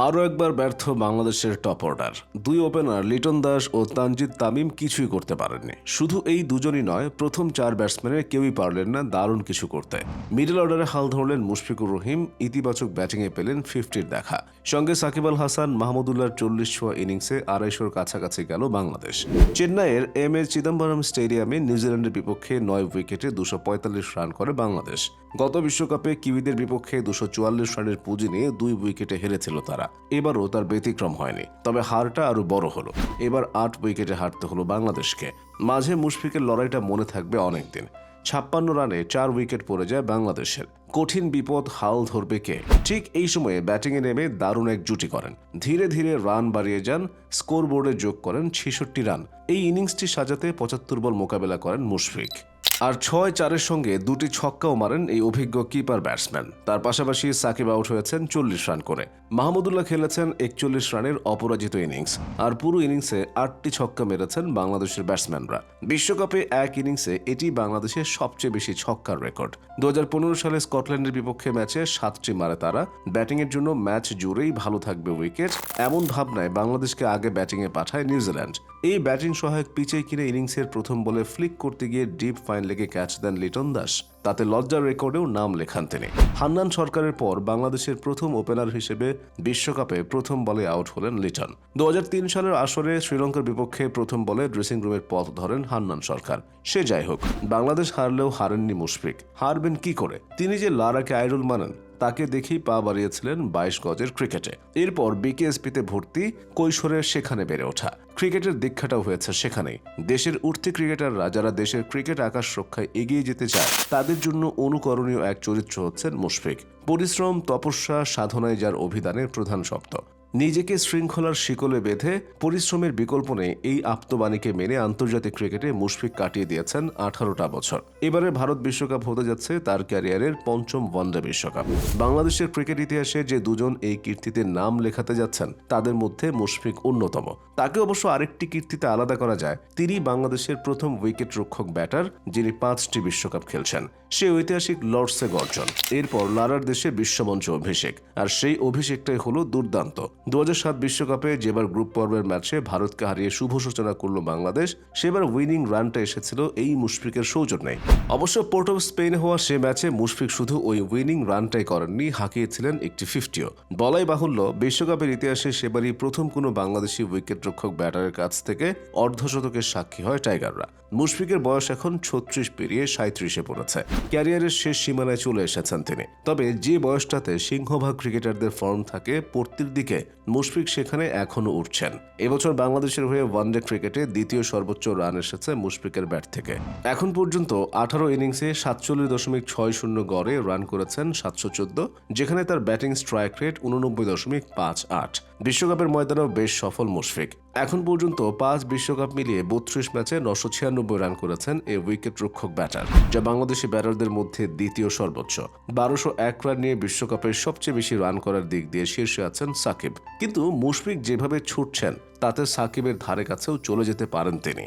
আরও একবার ব্যর্থ বাংলাদেশের টপ অর্ডার। দুই ওপেনার লিটন দাস ও তানজিদ তামিম কিছুই করতে পারেননি। শুধু এই দুজনই নয়, প্রথম চার ব্যাটসম্যানের কেউই পারলেন না দারুণ কিছু করতে। মিডল অর্ডারে হাল ধরলেন মুশফিকুর রহিম, ইতিবাচক ব্যাটিংয়ে পেলেন 50-র দেখা। সঙ্গে সাকিব আল হাসান, মাহমুদুল্লাহর 40 ছোঁয়া ইনিংসে 250-র কাছাকাছি গেল বাংলাদেশ। চেন্নাইয়ের এম.এ. চিদম্বরম স্টেডিয়ামে নিউজিল্যান্ডের বিপক্ষে 9 উইকেটে 245 রান করে বাংলাদেশ। গত বিশ্বকাপে কিউইদের বিপক্ষে 244 রানের পুঁজি নিয়ে 2 উইকেটে হেরেছিল তারা। এবারও তার ব্যতিক্রম হয়নি, তবে হারটা আরও বড় হলো। এবার 8 উইকেটে হারতে হলো বাংলাদেশকে। মাঝে মুশফিকের লড়াইটা মনে থাকবে অনেকদিন। 56 রানে 4 উইকেট পড়ে যায় বাংলাদেশের। কঠিন বিপদ, হাল ধরবে কে? ঠিক এই সময়ে ব্যাটিংয়ে নেমে দারুণ এক জুটি করেন। ধীরে ধীরে রান বাড়িয়ে যান, স্কোরবোর্ডে যোগ করেন 66 রান। এই ইনিংসটি সাজাতে 75 বল মোকাবেলা করেন মুশফিক। আর 6-4-এর সঙ্গে 2টি ছক্কাও মারেন এই অভিজ্ঞ কিপার ব্যাটসম্যান। তার পাশাপাশি সাকিব আউট হয়েছেন 40 রান করে। মাহমুদুল্লাহ খেলেছেন 41 রানের অপরাজিত ইনিংস। আর পুরো ইনিংসে 8টি ছক্কা মেরেছেন বাংলাদেশের ব্যাটসম্যানরা। বিশ্বকাপে এক ইনিংসে এটি বাংলাদেশের সবচেয়ে বেশি ছক্কার রেকর্ড। 2015 সালে স্কটল্যান্ডের বিপক্ষে ম্যাচে 7টি মারে তারা। ব্যাটিংয়ের জন্য ম্যাচ জুড়েই ভালো থাকবে উইকেট, এমন ভাবনায় বাংলাদেশকে আগে ব্যাটিংয়ে পাঠায় নিউজিল্যান্ড। এই ব্যাটিং সহায়ক পিচে কিনে ইনিংসের প্রথম বলে ফ্লিক করতে গিয়ে ডিপ ফাইন লেগে ক্যাচ দেন লিটন দাস। তাতে লজ্জার রেকর্ডেও নাম লেখান তিনি। হান্নান সরকারের পর বাংলাদেশের প্রথম ওপেনার হিসেবে বিশ্বকাপে প্রথম বলে আউট হলেন লিটন। 2003 সালের আসরে শ্রীলঙ্কার বিপক্ষে প্রথম বলে ড্রেসিং রুমের পথ ধরেন হান্নান সরকার। সে যাই হোক, বাংলাদেশ হারলেও হারেননি মুশফিক। হারবেন কি করে? তিনি যে লারাকে আইডল মানেন, তাকে দেখেই পা বাড়িয়েছিলেন 22 গজের ক্রিকেটে। এরপর বিকেএসপিতে ভর্তি, কৈশোরে সেখানে বেড়ে ওঠা। ক্রিকেটের দীক্ষাটাও হয়েছে সেখানেই। দেশের উঠতি ক্রিকেটাররা যারা দেশের ক্রিকেট আকাশ রক্ষায় এগিয়ে যেতে চায়, তাদের জন্য অনুকরণীয় এক চরিত্র হচ্ছেন মুশফিক। পরিশ্রম, তপস্যা, সাধনায় যার অভিধানের প্রধান শব্দ। নিজেকে শৃঙ্খলার শিকলে বেঁধে পরিশ্রমের বিকল্প নেই, এই আপ্তবাণীকে মেনে আন্তর্জাতিক ক্রিকেটে মুশফিক কাটিয়ে দিয়েছেন 18টা বছর। এবারে ভারত বিশ্বকাপ হতে যাচ্ছে তার ক্যারিয়ারের 5ম ওয়ানডে বিশ্বকাপ। বাংলাদেশের ক্রিকেট ইতিহাসে যে দুজন এই কীর্তিতে নাম লেখাতে যাচ্ছেন, তাদের মধ্যে মুশফিক অন্যতম। তাকে অবশ্য আরেকটি কীর্তিতে আলাদা করা যায়। তিনি বাংলাদেশের প্রথম উইকেট রক্ষক ব্যাটার, যিনি 5টি বিশ্বকাপ খেলছেন। সে ঐতিহাসিক লর্ডসে গর্জন। এরপর লারার দেশে বিশ্বমঞ্চে অভিষেক, আর সেই অভিষেকটাই হলো দুর্দান্ত। 2007 বিশ্বকাপে যেবার গ্রুপ পর্বের ম্যাচে ভারতকে হারিয়ে শুভ সূচনা করল বাংলাদেশ, সেবার উইনিং রানটা এসেছিল এই মুশফিকের সৌজন্যে। অবশ্য পোর্ট অফ স্পেনে হওয়া সে ম্যাচে মুশফিক শুধু ওই উইনিং রানটাই করেননি, হাঁকিয়েছিলেন একটি 50ও। বলাই বাহুল্য, বিশ্বকাপের ইতিহাসে সেবারই প্রথম কোনো বাংলাদেশি উইকেট রক্ষক ব্যাটারের কাছ থেকে অর্ধশতকের সাক্ষী হয় টাইগাররা। মুশফিকের বয়স এখন 36 পেরিয়ে 37-এ পড়েছে। ক্যারিয়ারের শেষ সীমানায় চলে এসেছেন তিনি। তবে যে বয়সটাতে সিংহভাগ ক্রিকেটারদের ফর্ম থাকে পড়তির দিকে, মুশফিক সেখানে এখনও উঠছেন। এবছর বাংলাদেশের হয়ে ওয়ানডে ক্রিকেটে দ্বিতীয় সর্বোচ্চ রান এসেছে মুশফিকের ব্যাট থেকে। এখন পর্যন্ত 18 ইনিংসে 47.60 গড়ে রান করেছেন 714, যেখানে তার ব্যাটিং স্ট্রাইক রেট 89.58। বিশ্বকাপের ময়দানেও বেশ সফল মুশফিক। এখন পর্যন্ত 5 বিশ্বকাপ মিলিয়ে 32 ম্যাচে 996 রান করেছেন এই উইকেট রক্ষক ব্যাটার, যা বাংলাদেশি ব্যাটারদের মধ্যে দ্বিতীয় সর্বোচ্চ। 1201 রান নিয়ে বিশ্বকাপের সবচেয়ে বেশি রান করার দিক দিয়ে শীর্ষে আছেন সাকিব। কিন্তু মুশফিক যেভাবে ছুটছেন, তাতে সাকিবের ধারে কাছেও চলে যেতে পারেন তিনি।